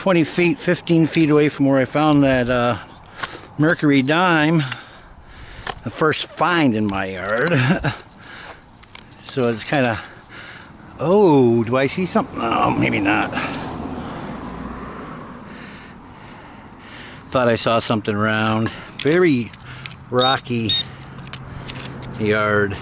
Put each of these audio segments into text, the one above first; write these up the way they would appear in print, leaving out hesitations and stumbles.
20 feet, 15 feet away from where I found that mercury dime, the first find in my yard. So it's kind of, oh, do I see something? Oh, maybe not. Thought I saw something around. Very rocky yard.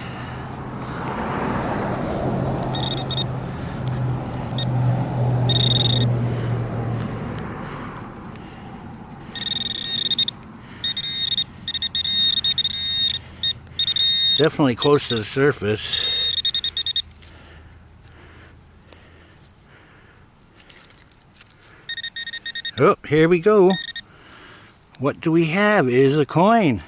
Definitely close to the surface. Oh, here we go. What do we have is a coin.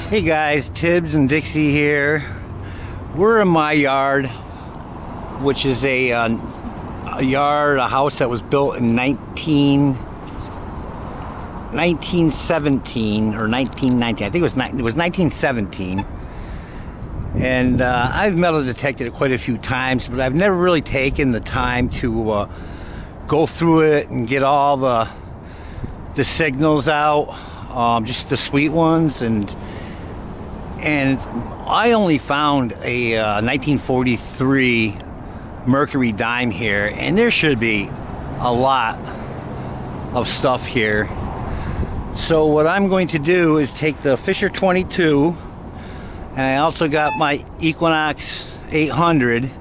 Hey guys, Tibbs and Dixie here. We're in my yard, which is a house that was built in 1917 or 1919. I think it was 1917. And I've metal detected it quite a few times, but I've never really taken the time to go through it and get all the signals out, just the sweet ones. And I only found a 1943 mercury dime here, and there should be a lot of stuff here. So what I'm going to do is take the Fisher 22, and I also got my Equinox 800,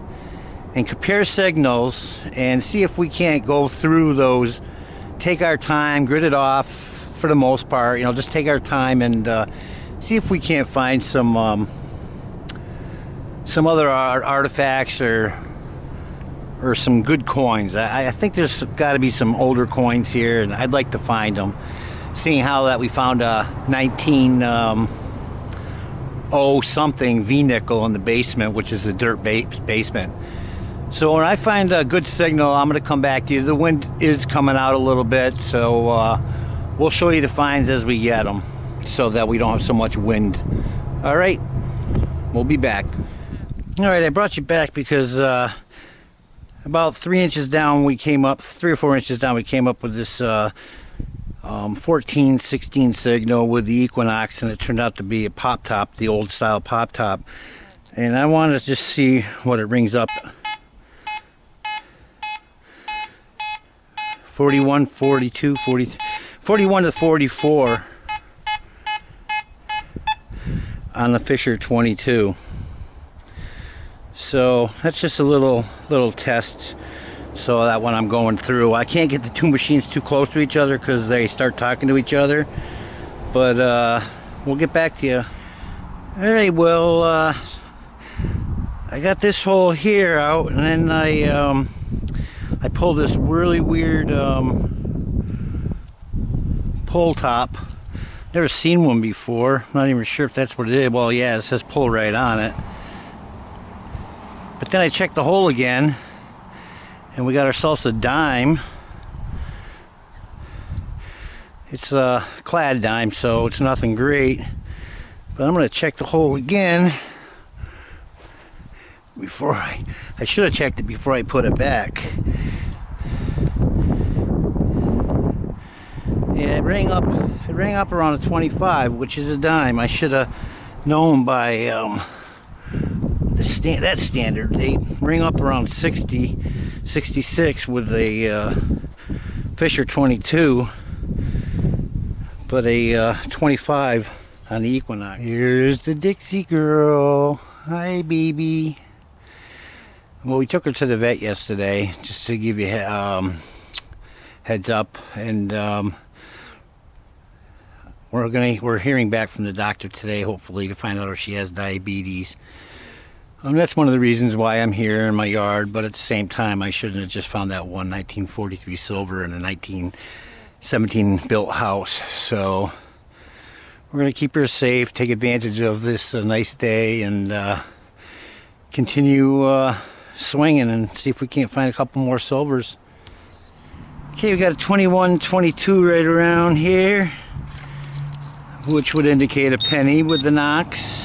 and compare signals and see if we can't go through those, take our time, grid it off for the most part, you know, just take our time and see if we can't find some other artifacts or some good coins. I think there's got to be some older coins here, and I'd like to find them. Seeing how that we found a 1900 something V-nickel in the basement, which is a dirt basement. So when I find a good signal, I'm going to come back to you. The wind is coming out a little bit, so we'll show you the finds as we get them, so that we don't have so much wind. All right, we'll be back. All right, I brought you back because about 3 inches down we came up, 3 or 4 inches down we came up with this 1416 signal with the Equinox, and it turned out to be a pop top, the old style pop top. And I want to just see what it rings up. 41, 42, 40, 41 to 44. On the Fisher 22. So that's just a little test, so that when I'm going through, I can't get the two machines too close to each other because they start talking to each other. But we'll get back to you. Alright, well, I got this hole here out, and then I pulled this really weird pull top. Never seen one before. Not even sure if that's what it is. Well, yeah, it says pull right on it. But then I checked the hole again, and we got ourselves a dime. It's a clad dime, so it's nothing great. But I'm going to check the hole again before I should have checked it before I put it back. Yeah, it rang up around a 25, which is a dime. I should have known by that standard. They ring up around 60, 66 with a Fisher 22, but a 25 on the Equinox. Here's the Dixie girl. Hi, baby. Well, we took her to the vet yesterday, just to give you heads up, and we're hearing back from the doctor today, hopefully, to find out if she has diabetes. That's one of the reasons why I'm here in my yard, but at the same time, I shouldn't have just found that one 1943 silver in a 1917 built house. So we're going to keep her safe, take advantage of this nice day, and continue swinging and see if we can't find a couple more silvers. Okay, we got a 21-22 right around here, which would indicate a penny with the Knox.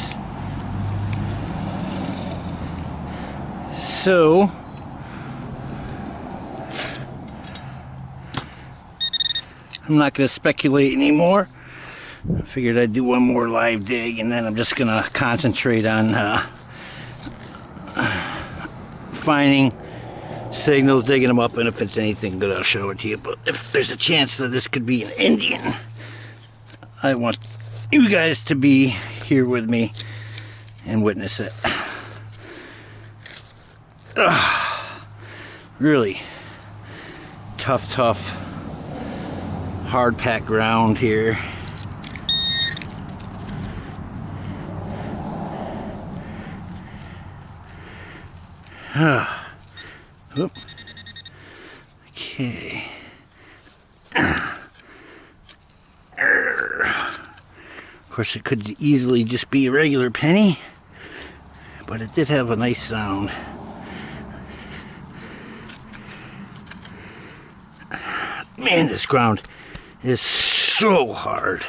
So I'm not going to speculate anymore. I figured I'd do one more live dig, and then I'm just going to concentrate on finding signals, digging them up, and if it's anything good, I'll show it to you. But if there's a chance that this could be an Indian, I want you guys to be here with me and witness it. Really tough, hard packed ground here. Oop. Okay. Of course, it could easily just be a regular penny, but it did have a nice sound. Man, this ground is so hard.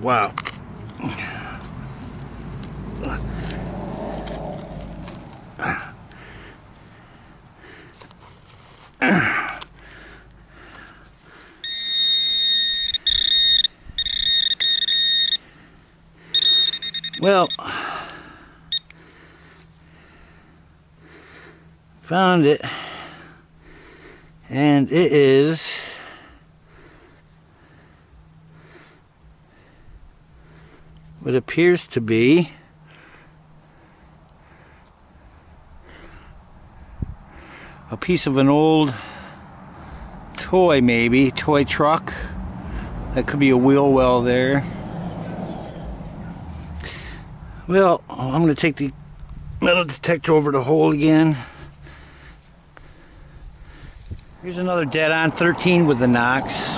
Wow. Well, found it, and it is what appears to be a piece of an old toy, maybe toy truck. That could be a wheel well there. Well, I'm going to take the metal detector over the hole again. Here's another dead on 13 with the Knox.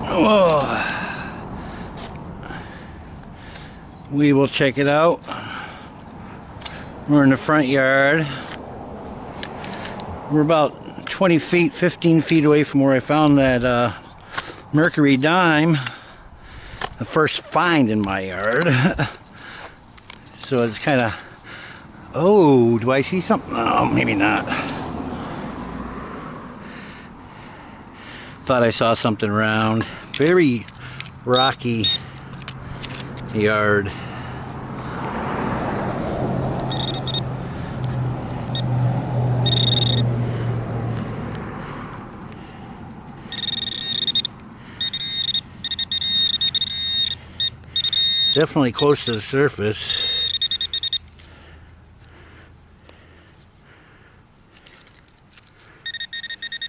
Oh. We will check it out. We're in the front yard. We're about 20 feet, 15 feet away from where I found that Mercury dime, the first find in my yard. So it's kind of, oh, do I see something? Oh, maybe not. Thought I saw something round. Very rocky yard. Definitely close to the surface.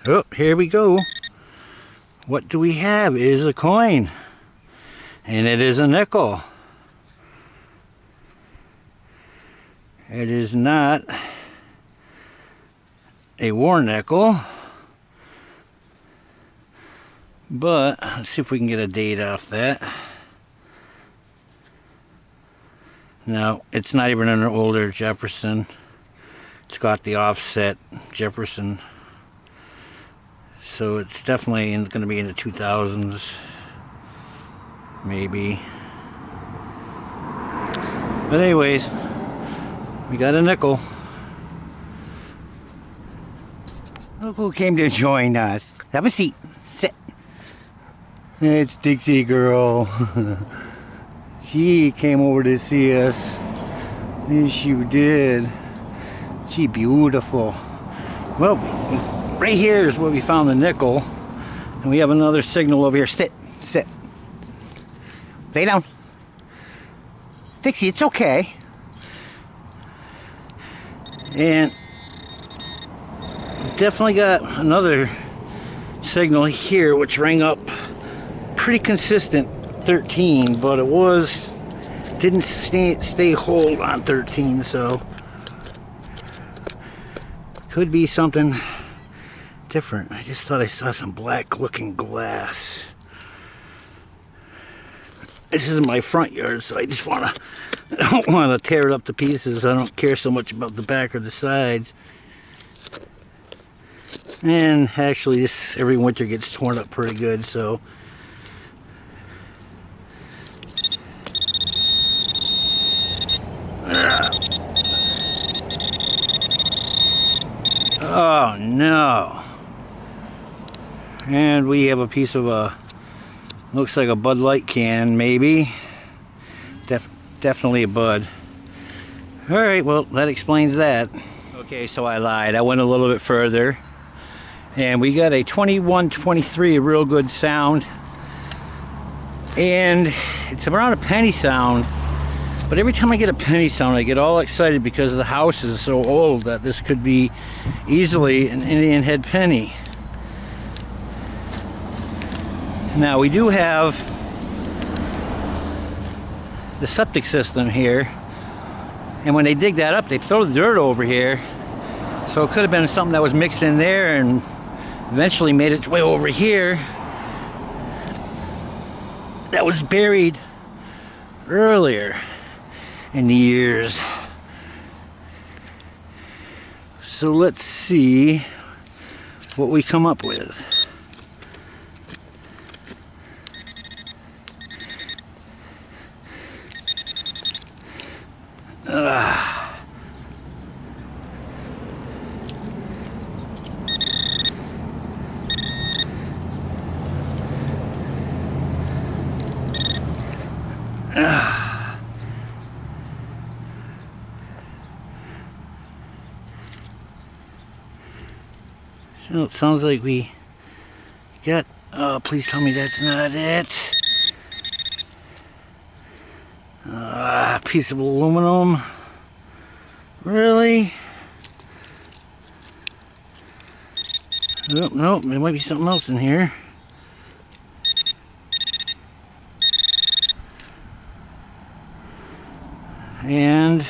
Oh, here we go. What do we have? It is a coin. And it is a nickel. It is not a war nickel. But let's see if we can get a date off that. No, it's not even an older Jefferson. It's got the offset Jefferson. So it's definitely going to be in the 2000s. Maybe. But anyways, we got a nickel. Look who came to join us. Have a seat. Sit. It's Dixie Girl. She came over to see us. Yes, you did. She beautiful. Well, right here is where we found the nickel. And we have another signal over here. Sit. Lay down. Dixie, it's okay. And definitely got another signal here which rang up pretty consistent 13, but it didn't stay hold on 13, so could be something different. I just thought I saw some black looking glass. This is my front yard, so I don't want to tear it up to pieces. I don't care so much about the back or the sides. And actually this every winter gets torn up pretty good, so oh no. And we have a piece of looks like a Bud Light can, maybe. Definitely a Bud. Alright, well, that explains that. Okay, so I lied. I went a little bit further. And we got a 2123, a real good sound. And it's around a penny sound. But every time I get a penny sound, I get all excited because the house is so old that this could be easily an Indian head penny. Now we do have the septic system here, and when they dig that up they throw the dirt over here, so it could have been something that was mixed in there and eventually made its way over here that was buried earlier in the years. So let's see what we come up with. So it sounds like we got, oh, please tell me that's not it. Piece of aluminum. Really? Nope, nope, there might be something else in here. And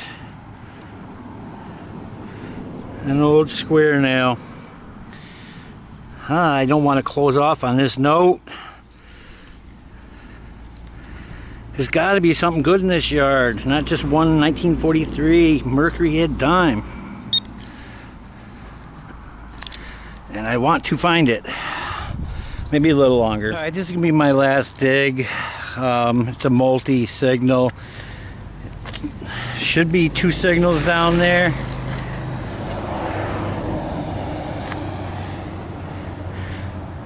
an old square nail. I don't want to close off on this note. There's got to be something good in this yard, not just one 1943 Mercury head dime. And I want to find it. Maybe a little longer. All right, this is gonna be my last dig. It's a multi-signal. Should be 2 signals down there.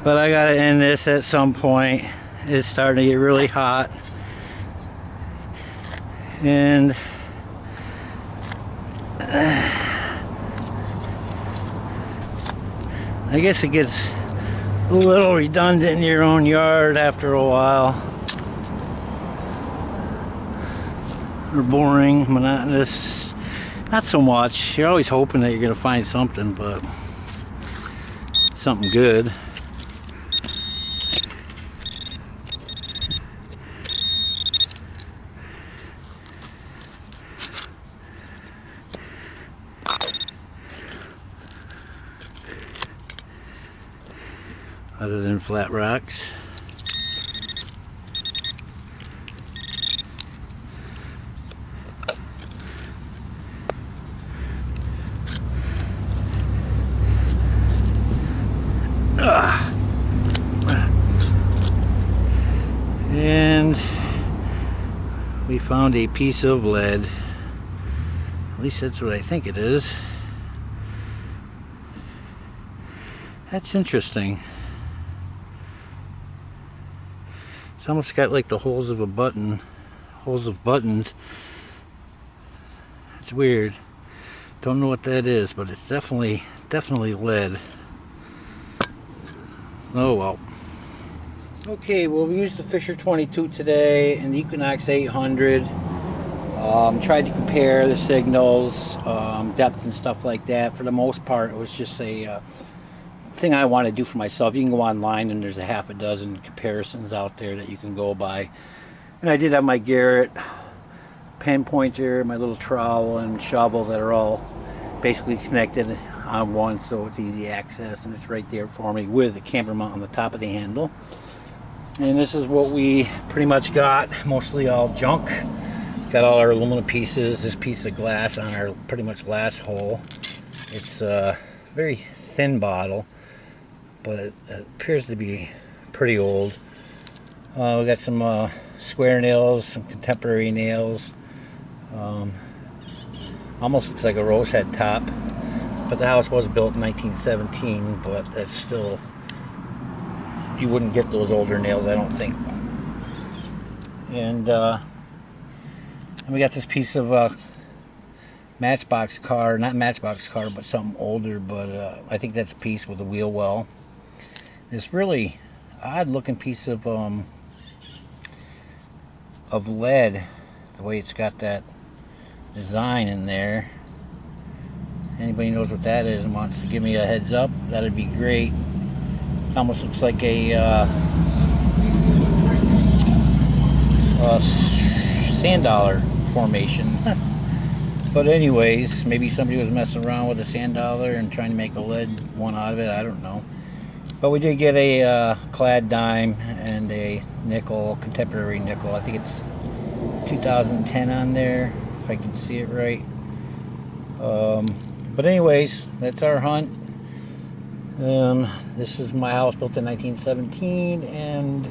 But I gotta end this at some point. It's starting to get really hot. And I guess it gets a little redundant in your own yard after a while. Or boring, monotonous. Not so much. You're always hoping that you're gonna find something, but something good. Other than flat rocks. And we found a piece of lead. At least that's what I think it is. That's interesting. It's almost got like the holes of a button, holes of buttons. It's weird. Don't know what that is, but it's definitely lead. Oh well. Okay, well, we used the Fisher 22 today and the Equinox 800. Tried to compare the signals, depth and stuff like that. For the most part, it was just a thing I want to do for myself. You can go online and there's a half a dozen comparisons out there that you can go by. And I did have my Garrett pen pointer, my little trowel and shovel that are all basically connected on one, so it's easy access, and it's right there for me with a camber mount on the top of the handle. And this is what we pretty much got, mostly all junk. Got all our aluminum pieces, this piece of glass on our pretty much glass hole. It's a very thin bottle, but it appears to be pretty old. We got some square nails, some contemporary nails. Almost looks like a rose head top, but the house was built in 1917, but that's still, you wouldn't get those older nails, I don't think. And we got this piece of Matchbox car, not Matchbox car, but something older, but I think that's a piece with a wheel well. This really odd looking piece of lead, the way it's got that design in there. Anybody knows what that is and wants to give me a heads up, that'd be great. It almost looks like a sand dollar formation. But anyways, maybe somebody was messing around with a sand dollar and trying to make a lead one out of it, I don't know. But we did get a clad dime and a nickel, contemporary nickel. I think it's 2010 on there, if I can see it right. But anyways, that's our hunt. This is my house built in 1917, and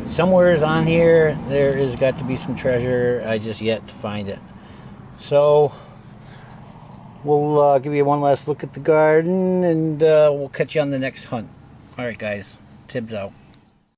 somewhere's on here there is got to be some treasure. I just yet to find it. So we'll give you one last look at the garden, and we'll catch you on the next hunt. Alright guys, Tibbs out.